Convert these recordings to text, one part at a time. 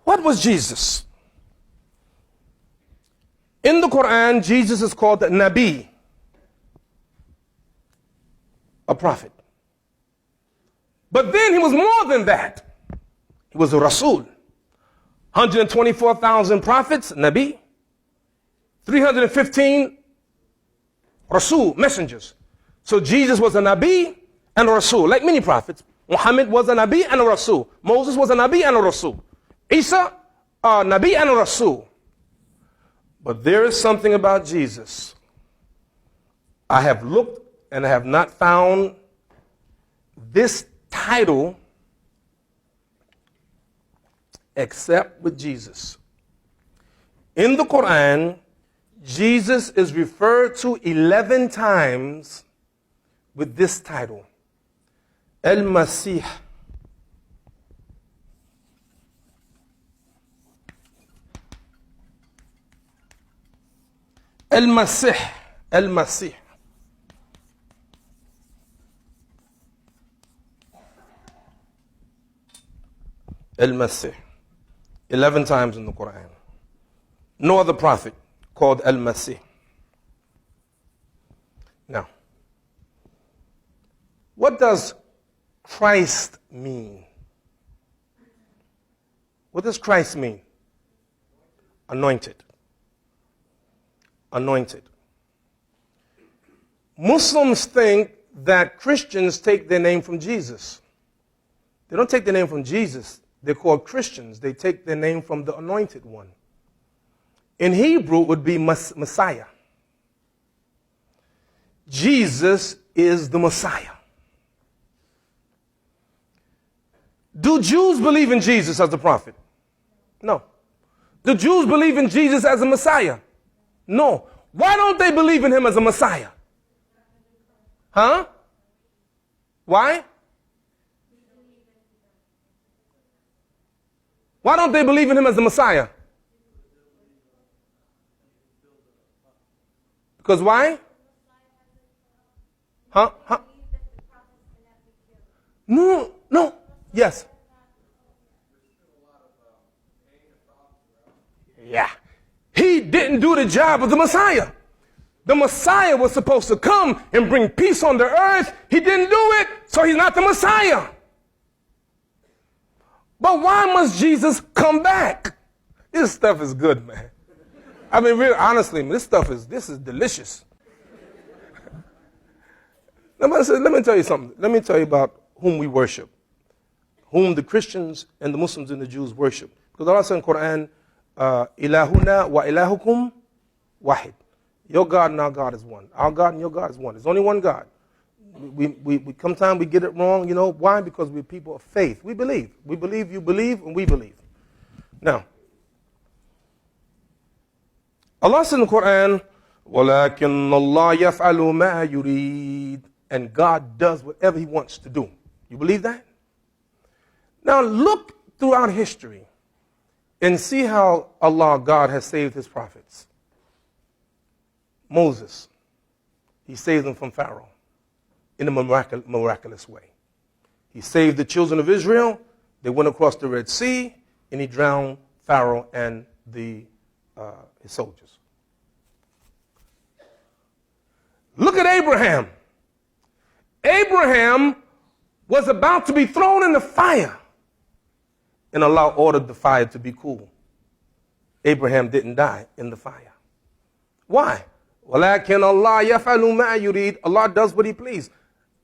What was Jesus? In the Quran, Jesus is called the Nabi, a prophet. But then he was more than that. He was a Rasul. 124,000 prophets, Nabi. 315 Rasul, messengers. So Jesus was a Nabi and a Rasul, like many prophets. Muhammad was a Nabi and a Rasul. Moses was a Nabi and a Rasul. Isa, a Nabi and a Rasul. But there is something about Jesus. I have looked and I have not found this title except with Jesus. In the Quran, Jesus is referred to 11 times with this title, Al-Masih. Al-Masih. Al-Masih. Al-Masih. 11 times in the Quran. No other prophet called Al-Masih. Now, what does Christ mean? What does Christ mean? Anointed. Anointed. Muslims think that Christians take their name from Jesus. They don't take their name from Jesus. They're called Christians. They take their name from the anointed one. In Hebrew, it would be Messiah. Jesus is the Messiah. Do Jews believe in Jesus as the prophet? No. Do Jews believe in Jesus as a Messiah? No. Why don't they believe in him as a Messiah? Huh? Why? Why don't they believe in him as the Messiah? Because why? Huh? No, no. Yes. Yeah. He didn't do the job of the Messiah. The Messiah was supposed to come and bring peace on the earth. He didn't do it, so he's not the Messiah. But why must Jesus come back? This stuff is good, man. I mean, really, honestly, this is delicious. Let me tell you something. Let me tell you about whom we worship, whom the Christians and the Muslims and the Jews worship. Because Allah said in the Quran, Ilahuna wa ilahukum wahid. Your God and our God is one. Our God and your God is one. There's only one God. We sometimes we get it wrong, you know. Why? Because we're people of faith. We believe. We believe, you believe, and we believe. Now, Allah said in the Quran, وَلَكِنَّ اللَّهَ يَفْعَلُ مَا يُرِيدُ. And God does whatever he wants to do. You believe that? Now look throughout history and see how Allah, God, has saved his prophets. Moses, he saved them from Pharaoh in a miraculous way. He saved the children of Israel. They went across the Red Sea, and he drowned Pharaoh and his soldiers. Look at Abraham. Abraham was about to be thrown in the fire, and Allah ordered the fire to be cool. Abraham didn't die in the fire. Why? وَلَكِنَّ اللَّهَ يَفْعَلُ مَا يُرِيدُ. Allah does what he pleases.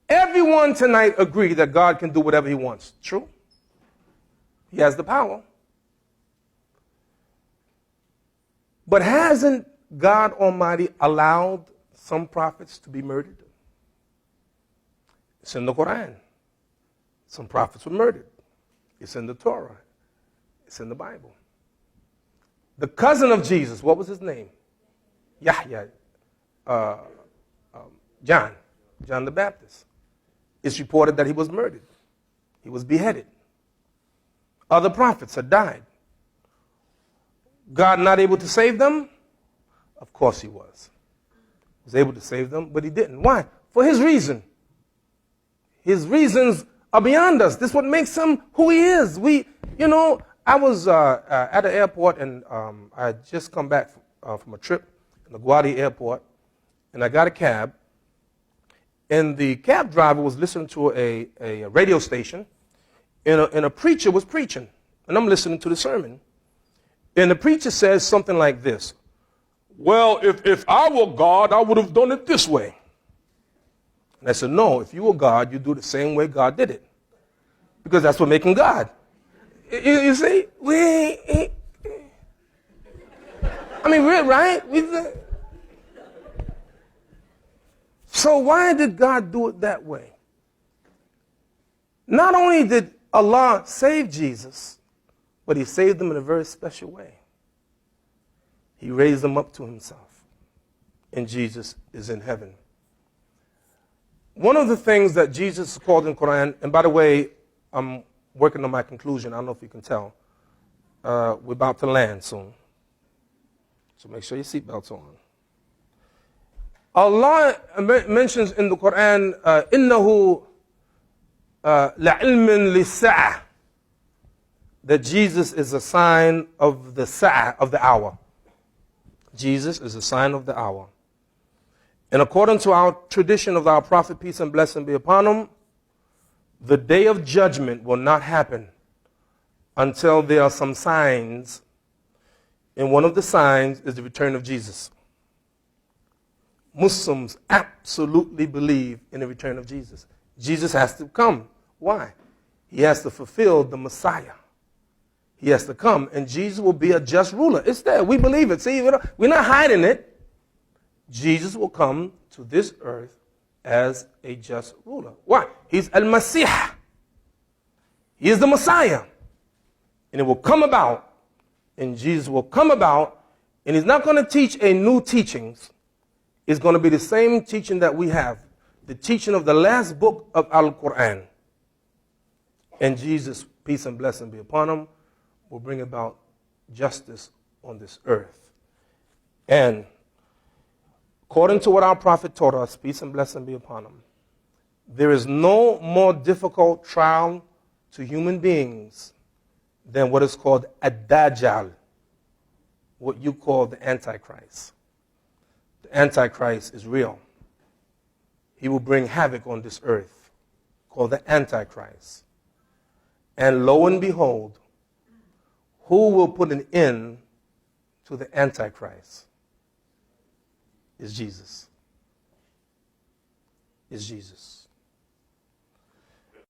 Everyone tonight agree that God can do whatever he wants. True? He has the power. But hasn't God Almighty allowed some prophets to be murdered? It's in the Quran. Some prophets were murdered. It's in the Torah. It's in the Bible. The cousin of Jesus, what was his name? Yahya. John the Baptist. It's reported that he was murdered. He was beheaded. Other prophets had died. God not able to save them? Of course he was. He was able to save them, but he didn't. Why? For his reason. His reasons are beyond us. This is what makes him who he is. I was at the airport, and I had just come back from a trip in LaGuardia Airport, and I got a cab. And the cab driver was listening to a radio station, and a preacher was preaching. And I'm listening to the sermon. And the preacher says something like this: well, if I were God, I would have done it this way. And I said, no, if you were God, you do the same way God did it. Because that's what making God. You see? We're right? So why did God do it that way? Not only did Allah save Jesus, but he saved him in a very special way. He raised him up to himself. And Jesus is in heaven. One of the things that Jesus is called in the Quran, and by the way, I'm working on my conclusion. I don't know if you can tell. We're about to land soon. So make sure your seatbelt's on. Allah mentions in the Quran, إِنَّهُ لَعِلْمٍ لِلسَّاعَةِ, that Jesus is a sign of the sa'ah, of the hour. Jesus is a sign of the hour. And according to our tradition of our Prophet, peace and blessing be upon him, the day of judgment will not happen until there are some signs, and one of the signs is the return of Jesus. Muslims absolutely believe in the return of Jesus. Jesus has to come. Why? He has to fulfill the Messiah. He has to come, and Jesus will be a just ruler. It's there. We believe it. See, we're not hiding it. Jesus will come to this earth as a just ruler. Why? He's Al-Masih. He is the Messiah. And it will come about, and Jesus will come about, and he's not going to teach a new teachings. It's going to be the same teaching that we have, the teaching of the last book of Al-Quran. And Jesus, peace and blessing be upon him, will bring about justice on this earth. And according to what our Prophet taught us, peace and blessing be upon him, there is no more difficult trial to human beings than what is called Ad-Dajjal, what you call the Antichrist. The Antichrist is real. He will bring havoc on this earth, called the Antichrist. And lo and behold, who will put an end to the Antichrist? Is Jesus. Is Jesus.